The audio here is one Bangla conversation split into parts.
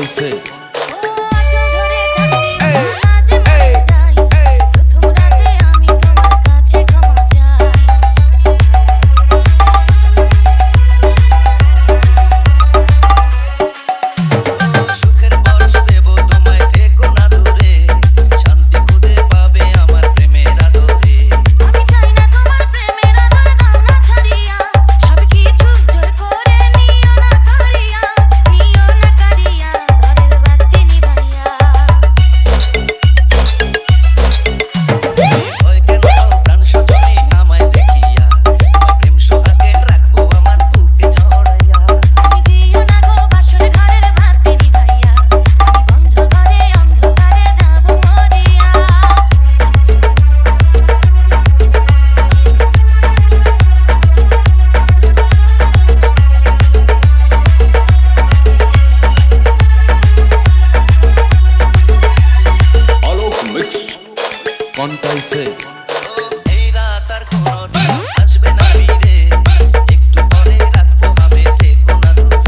কন্টাইছে কন্টাইছে এই রাত আর কোনদিন আসবে না ফিরে, একটু পরে রাখবো আমি থেকো না দূরে।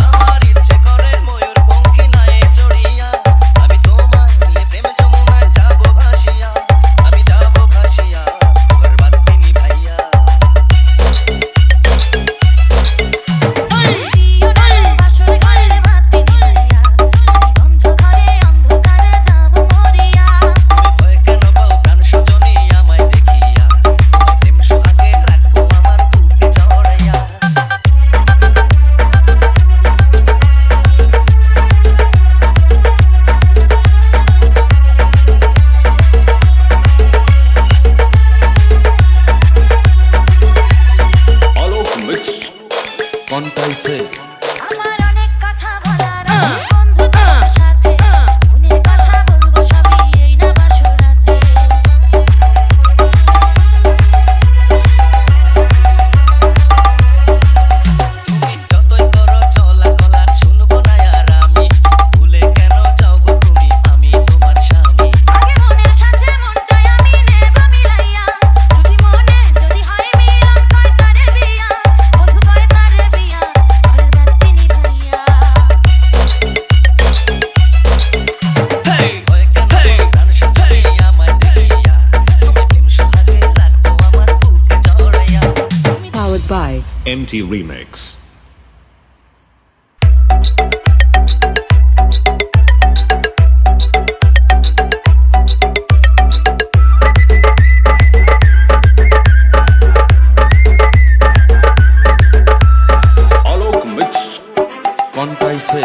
আমার ইচ্ছে করে ময়ূর পঙ্খী নায়ে চড়িয়া, আমি তোমায় নিয়ে প্রেম যমুনায় যাবো ভাসিয়া, আমি যাবো ভাসিয়া ঘর বাতি নিভাইয়া। তুমি ভয় কেন পাও প্রাণ সজনী আমায় দেখিয়া, তোমায় প্রেম সোহাগে রাখবো আমার বুকে চড়াইয়া। আলোক মিক্স কন্টাইছে আমার অনেক কথা বলার বন্ধু তোর সাথে, মনের কথা বলবো সবই এই না বাসরাতে। তুমি যতই করো চলাকলা শুনবো না আর আমি, ভুলে কেন যাও গো তুমি, আমি তোমার স্বামী। আগে মনের সাথে মনটাই আমি নেব মিলাইয়া, দুটি মনে যদি হয় মিলন কয় তারে বিয়া, বন্ধু কয় তারে বিয়া, ঘরের বাতি নিভাইয়া। ভয় কেন পাও প্রাণ সজনী আমায় দেখিয়া, তোমায় প্রেম সোহাগে রাখবো আমার বুকে চড়াইয়া। Powered by MT Remix. আলোক মিক্স কন্টাইছে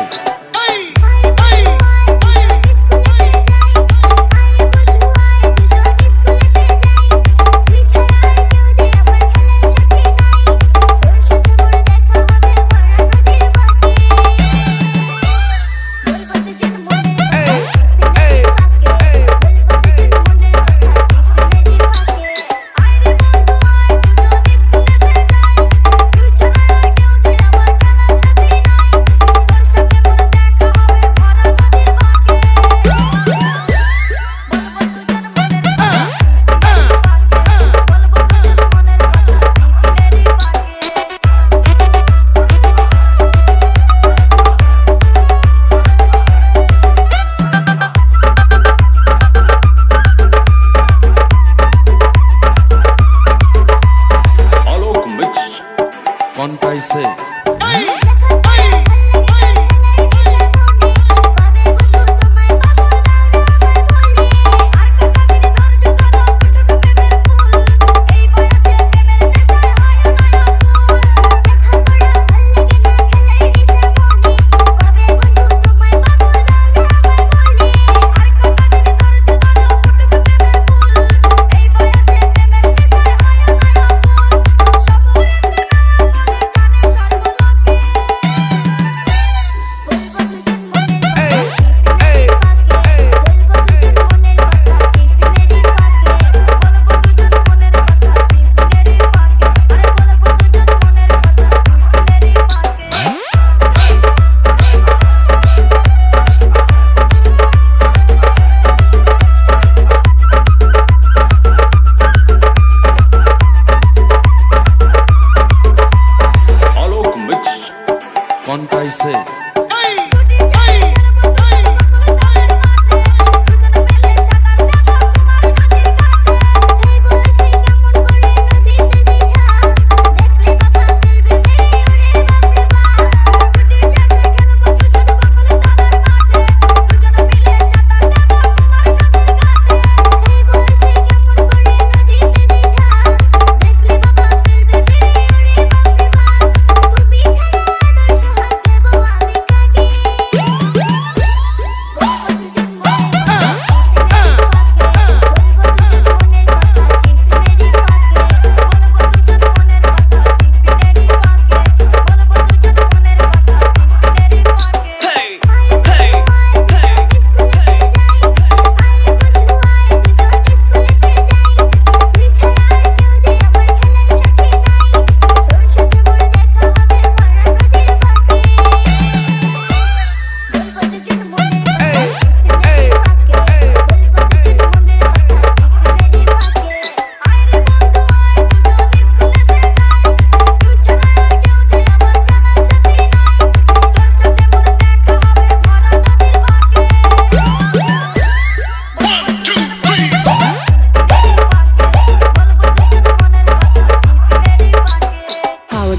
কন্টাইছে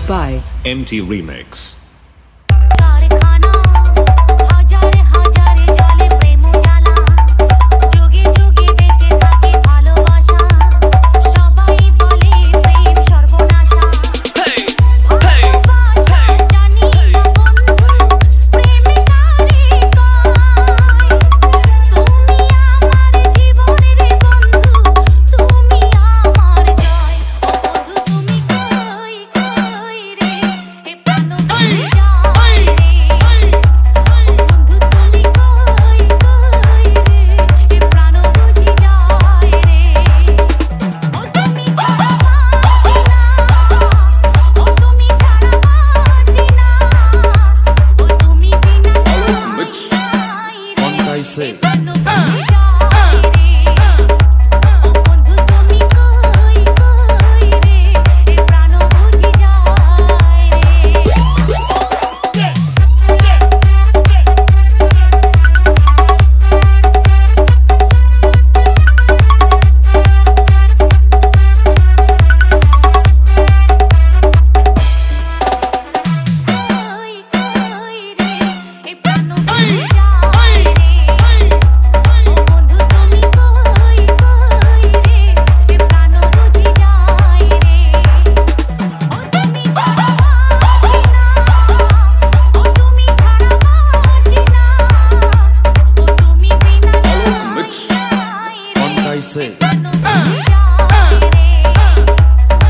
by MT Remix. কারখানা হাজারে হাজারে জলে প্রেম জ্বালা যুগে যুগে বেঁচে থাকে ভালোবাসা সবাই বলে প্রেম সর্বনাশা ভালোবাসা জানি না বন্ধু প্রেম কারে কয় তুমি আমার জীবনের বন্ধু তুমি আমার জয় ও বন্ধু তুমি কই কই রে এ প্রাণ বুঝি যায় রে ও বন্ধু তুমি কই কই রে এ প্রাণ বুঝি যায় রে ও তুমি ছাড়া বাঁচি না ও তুমি ছাড়া বাঁচি না ও তুমি বিনা Mix নাই রে কন্টাইছে প্রাণ বুঝি যায় রে ও বন্ধু তুমি কই কই রে এ প্রাণ বুঝি যায় রে কই কই রে এ প্রাণ বুঝি যায় রে ও বন্ধু তুমি কই কই রে এ প্রাণ বুঝি যায় রে ও তুমি ছাড়া বাঁচি না ও তুমি ছাড়া বাঁচি না ও তুমি বিনা Mix নাই রে কন্টাইছে প্রাণ বুঝি যায় রে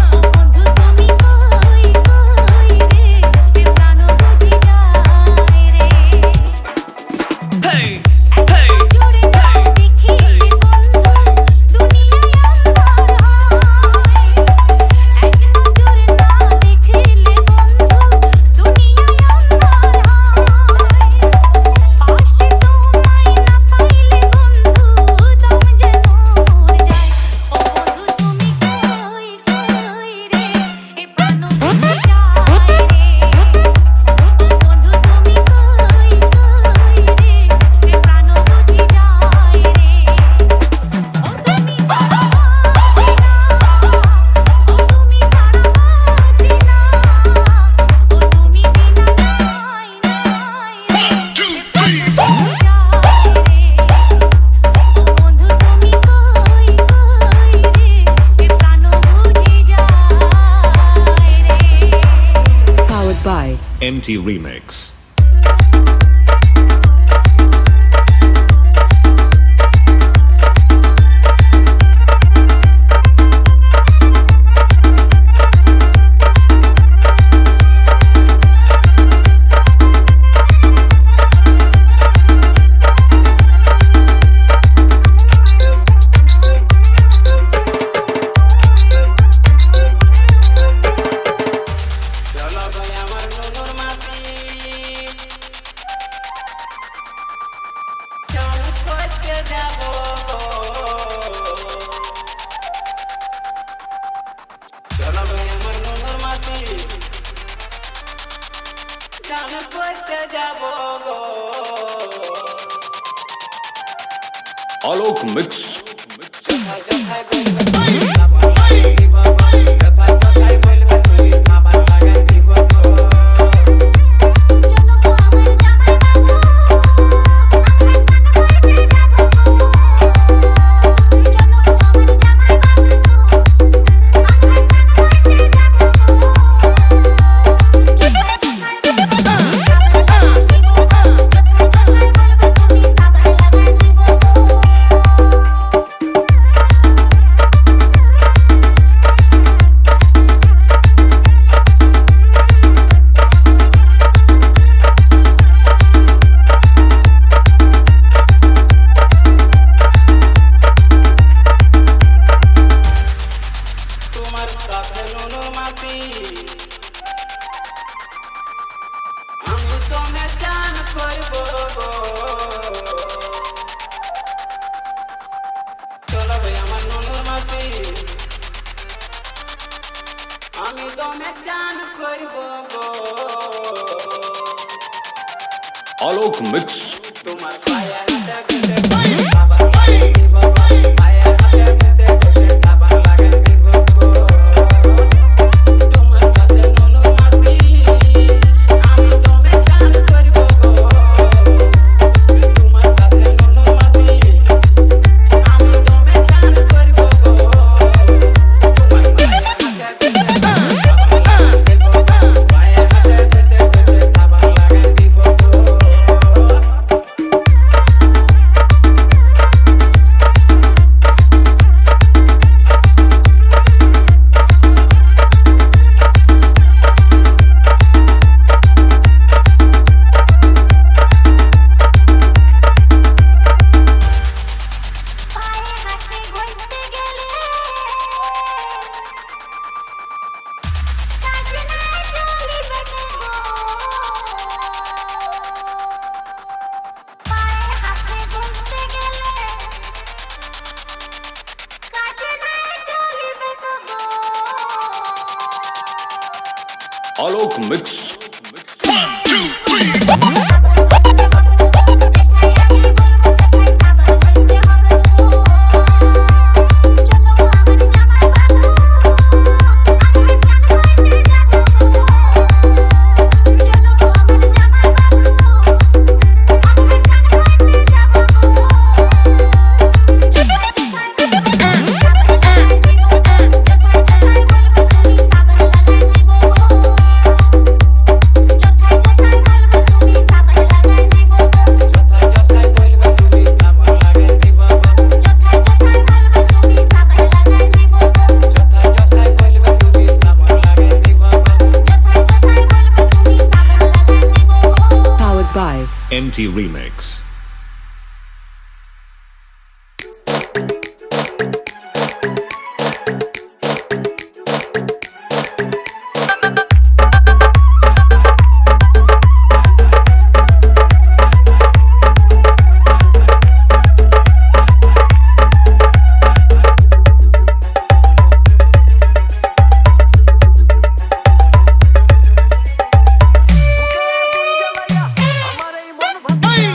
ও বন্ধু তুমি কই কই রে এ প্রাণ বুঝি যায় রে জোরে না দেখিলে বন্ধু দুনিয়ায় আন্ধার হয় এক নজরে না দেখিলে বন্ধু দুনিয়ায় আন্ধার হয় পাশে তোমায় না পাইলে বন্ধু দম যেন মরে যায় ও বন্ধু তুমি কই কই রে এ প্রাণ বুঝি যায় রে ও বন্ধু তুমি কই কই রে এ প্রাণ বুঝি যায় রে ও তুমি ছাড়া বাঁচি না ও তুমি ছাড়া বাঁচি না ও তুমি বিনা নাই নাই রে বুঝি যায় রে ও বন্ধু তুমি কই কই রে এ প্রাণ বুঝি যায় রে powered by MT Remix. চলো ভাই আমার নুনুর মাটি চান করতে যাব গো Alok Mix. কোথায় কোথায় বলবে তুমি সাবান লাগাই দিব কোথায় কোথায় বলবে তুমি সাবান লাগাই দিব গো তোমার সাথে নুনু মাটি আমি তোমে চান করব গো চলো ভাই আমার নুনুর মাটি আমি তোমে চান করব গো Alok Mix. তোমার পায়ে হাতে ঘুষে সাবান লাগাই দিব পায়ে হাতে ঘুষে সাবান লাগাই দিব তোমার সাথে নুনু মাটি আমি তোমে চান করব গো তোমার সাথে নুনু মাটি আমি তোমে চান করব গো তোমার পায়ে হাতে ঘুষে সাবান লাগাই দিব পায়ে হাতে ঘুষে সাবান লাগাই দিব পায়ে হাতে ঘুরতে গেলে কাজে না চলিবে গো পায়ে হাতে ঘুরতে গেলে কাজে না চলিবে গো Alok Mix. Powered by MT Remix. আমার এই মন ভাঙিয়া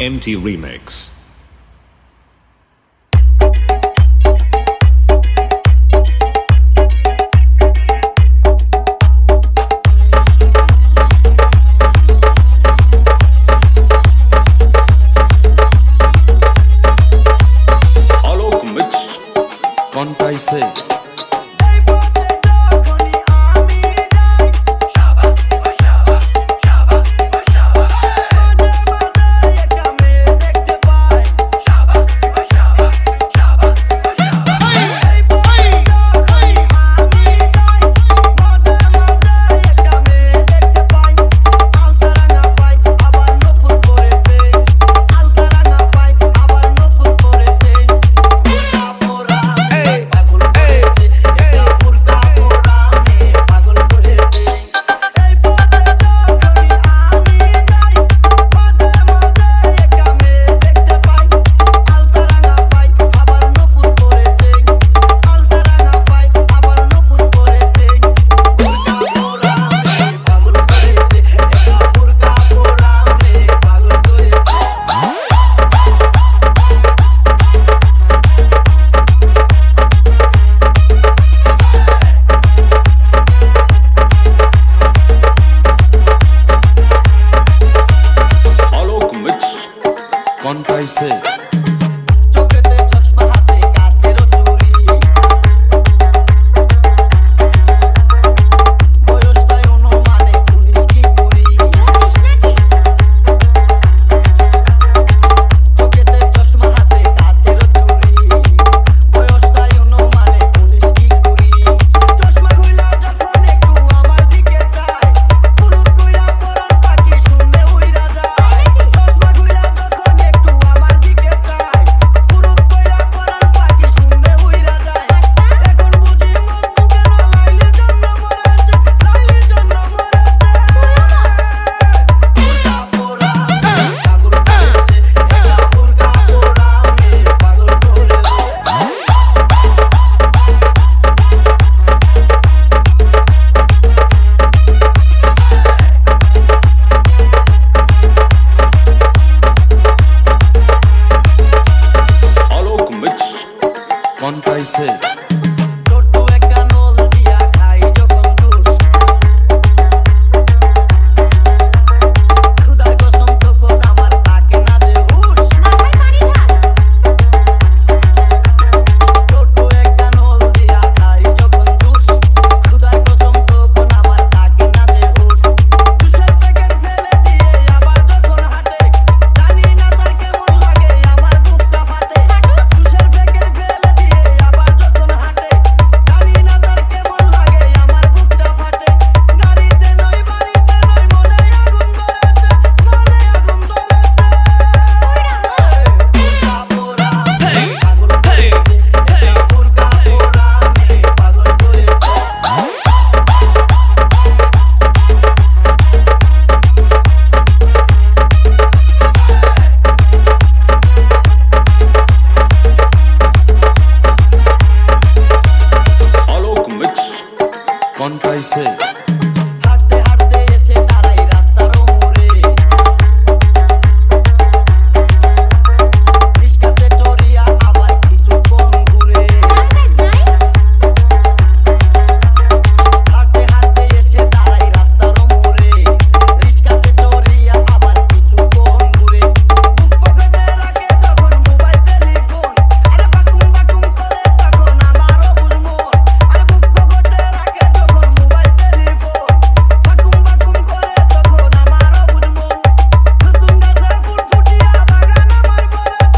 MT Remix. Alok Mix. কন্টাইছে Alok Mix. কন্টাইছে চোখেতে চশমা হাতে কাচের চুড়ি বয়সটাই অনুমানে 19 কি 20 চোখেতে চশমা হাতে কাচের চুড়ি বয়সটাই অনুমানে 19 কি 20 চশমা খুইলা যখন একটু আমার দিকে চায় ফুরুত কইরা পরান পাখি শুনে উইরা যায় চশমা খুইলা যখন একটু আমার দিকে চায় ফুরুত কইরা পরান পাখি শুনে উইরা যায় এখন বুঝি মন কেন লাইলির জন্য মরেছে লাইলির জন্য মরেছে বুরকা পোড়া পাগল করেছে এটা বুরকা পোড়া মেয়ে পাগল করেছে Alok Mix. কন্টাইছে ছোট্ট একটা নল দিয়া খাই যখন জুস খুদার কসম তখন আমার থাকে না যে হুশ ছোট্ট একটা নল দিয়া খাই যখন জুস খুদার কসম তখন আমার থাকে না যে হুশ জুসের প্যাকেট ফেলে দিয়ে আবার যখন হাঁটে জানি না তার কেমন লাগে আমার বুকটা ফাটে জুসের প্যাকেট ফেলে দিয়ে আবার যখন হাঁটে জানি না তার কেমন লাগে আমার বুকটা ফাটে গাড়িতে নই বাড়িতে নই মনে আগুন ধরেছে বুরকা পোড়া পাগল করেছে এটা বুরকা পোড়া মেয়ে পাগল করেছে Alok Mix. কন্টাইছে হাঁটতে হাঁটতে এসে দাঁড়াই রাস্তার মোড়ে রিস্কাতে চড়িয়া আবার কিছুক্ষণ ঘুরে হাঁটতে হাঁটতে এসে দাঁড়াই রাস্তার মোড়ে রিস্কাতে চড়িয়া আবার কিছুক্ষণ ঘুরে বুক পকেটে রাখে যখন মোবাইল টেলিফোন আরে বাকুম বাকুম করে তখন আমারও বুঝমন আরে বুক পকেটে রাখে যখন মোবাইল টেলিফোন বাকুম বাকুম করে তখন আমারও বুঝমন নতুন গাছে ফুল ফুটিয়া বাগান আমার ভরেছে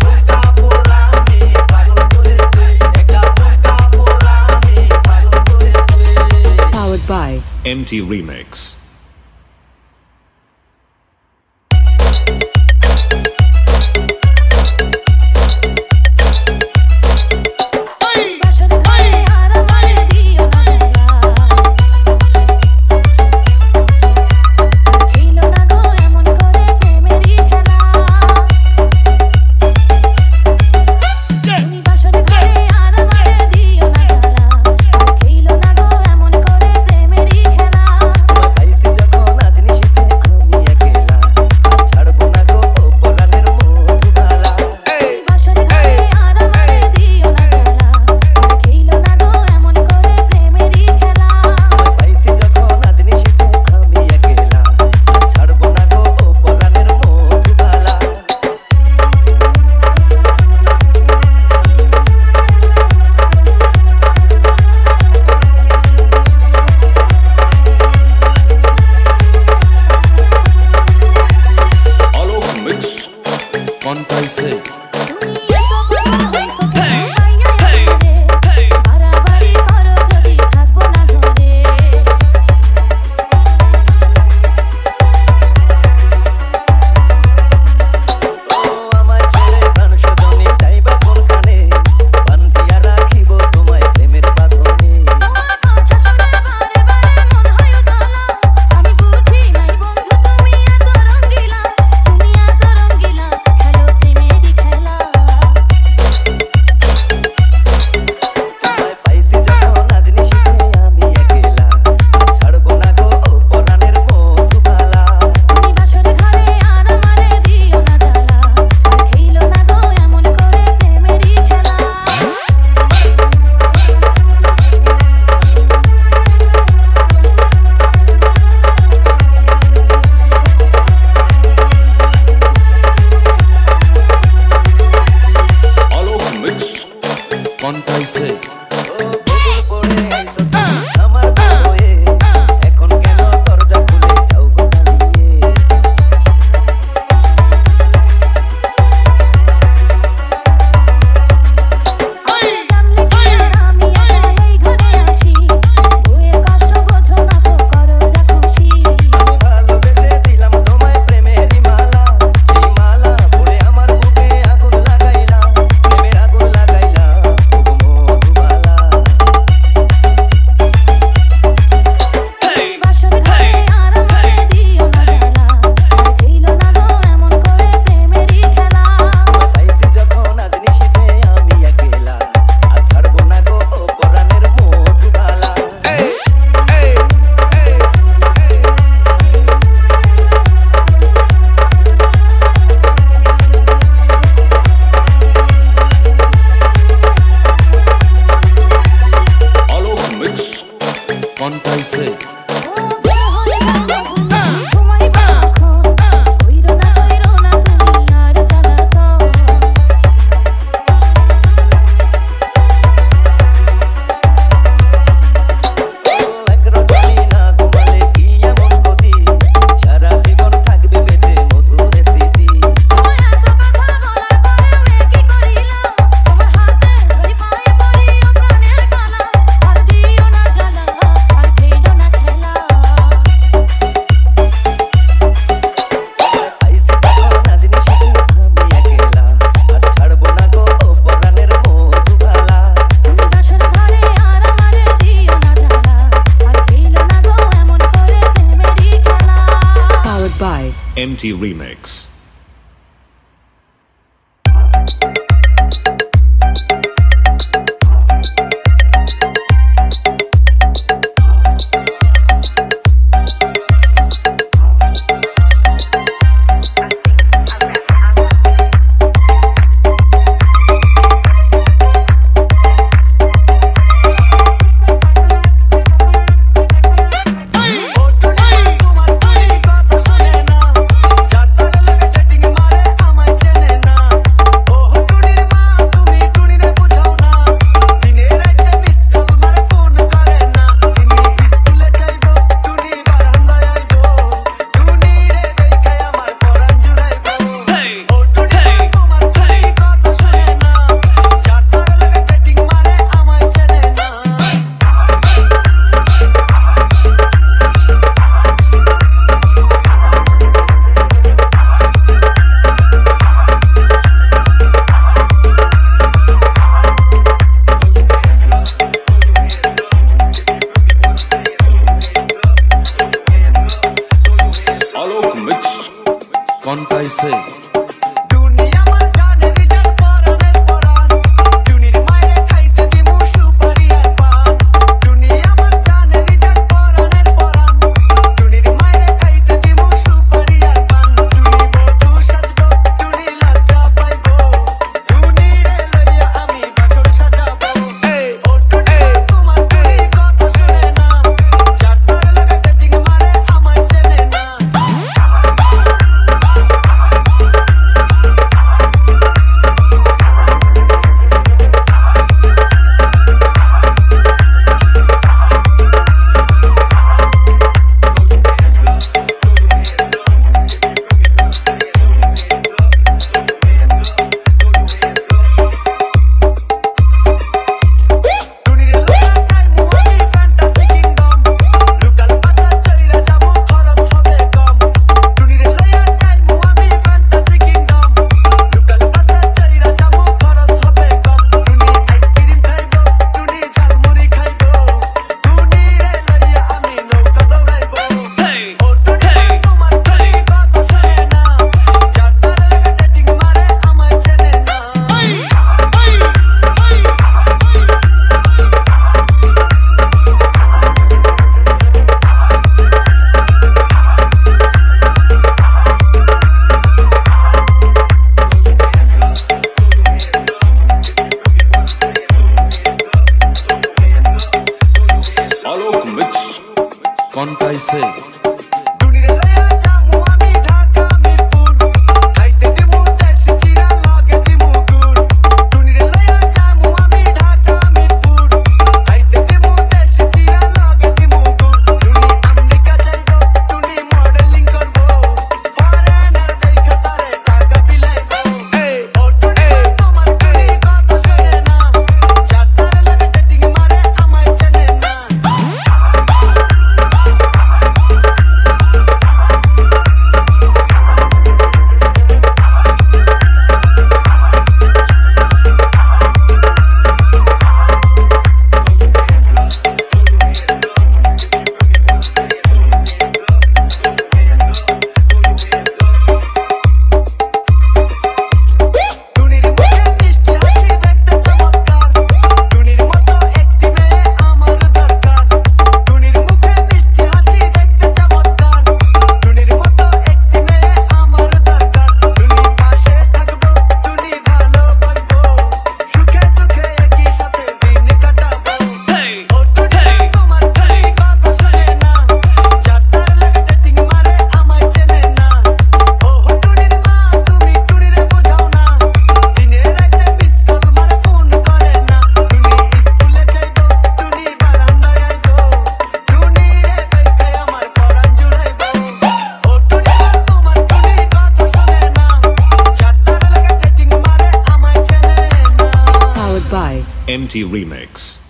বুরকা পোড়া পাগল করেছে এটা বুরকা পোড়া মেয়ে পাগল করেছে Powered by MT Remix. কন্টাইছে ও বকুল পড়ে আইছো তুমি আমার বউয়ে এখন কেন দরজা খুলে যাও গো পালিয়ে আমি একাই ঘরে আসি বউয়ের কষ্ট বোঝো না তো করো যা খুশি আমি ভালোবেসে দিলাম তোমায় প্রেমেরই মালা এই মালা পড়ে আমার বুকে আগুন লাগাইলা প্রেমের আগুন লাগাইলা মধুবালা বাসর ঘরে আর আমারে দিও না জ্বালা আর দিল না গো এমন করে প্রেমেরই খেলা পাইছি যখন আজ নিশিতে আমি একেলা আর ছাড়বো না গো পরাণের মধুবালা Alok Mix. কন্টাইছে ও বের হয়ে যাও ঘুমাই বাখো কইরো না তুমি আর জ্বালাতো এক রজনী না ঘুমালে কি এমন ক্ষতি সারা জীবন থাকবে বেঁচে মধুর স্মৃতি তোমার এত কথা বলার পরেও কি করিলাম তোমার হাতে ধরি পায়ে পড়ি ও প্রাণের কালা আর দিও না জ্বালা আর খেলো না খেলা পাইছি যখন আজ নিশিতে আমি একেলা আর ছাড়বো না গো পরাণের মধুবালা তুমি বাসর ঘরে আর আমারে দিও না জ্বালা আর খেলো না গো এমন করে প্রেমেরই খেলা Powered by MT Remix. তোমার কথা শুনে না যার তার by MT Remix.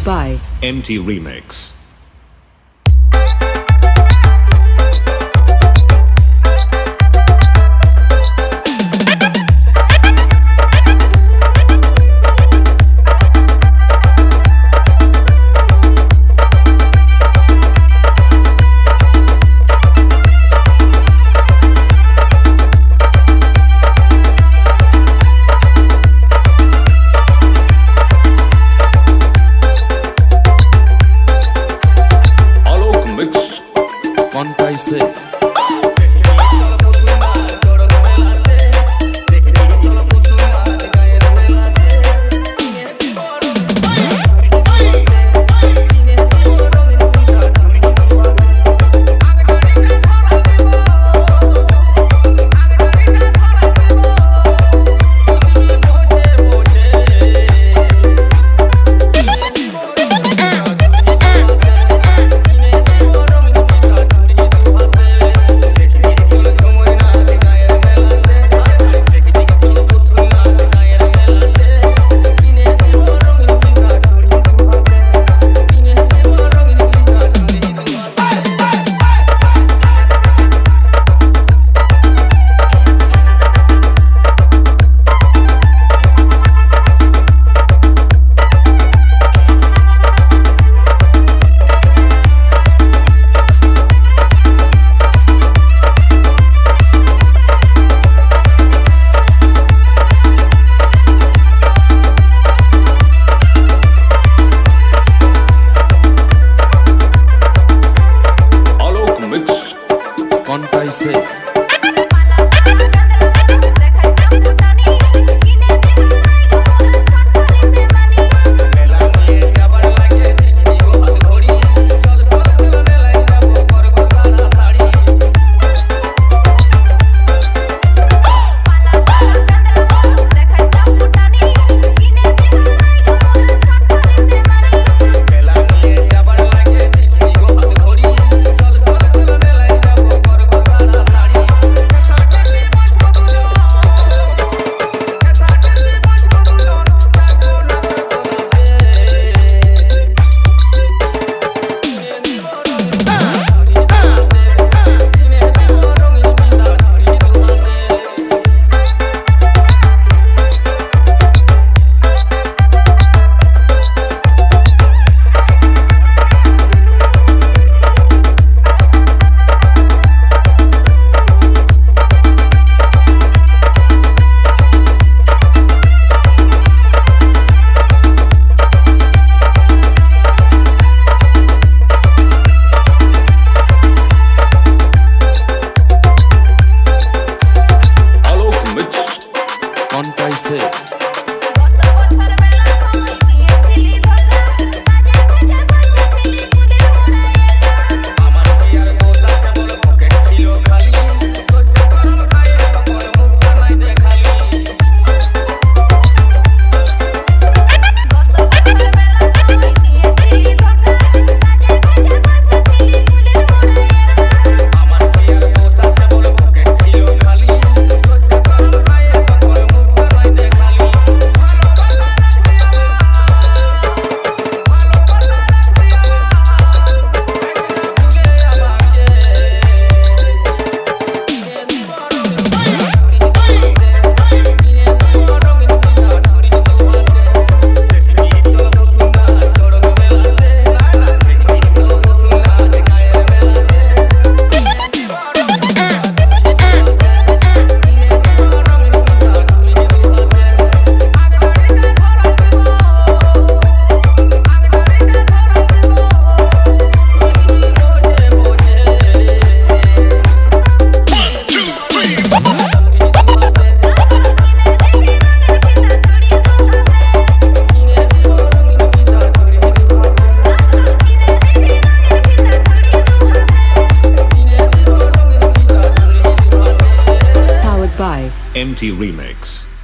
by MT Remix. হইছে আমার বিয়ার গোলা কেবল পকেট ছিল খালি সহ্য করম খায়ে তখন মুখটা নাই দেখালি আমার বিয়ার গোলা কেবল পকেট ছিল খালি সহ্য করম খায়ে তখন মুখটা নাই দেখালি ভালোবাসা রাখবি Powered by MT Remix.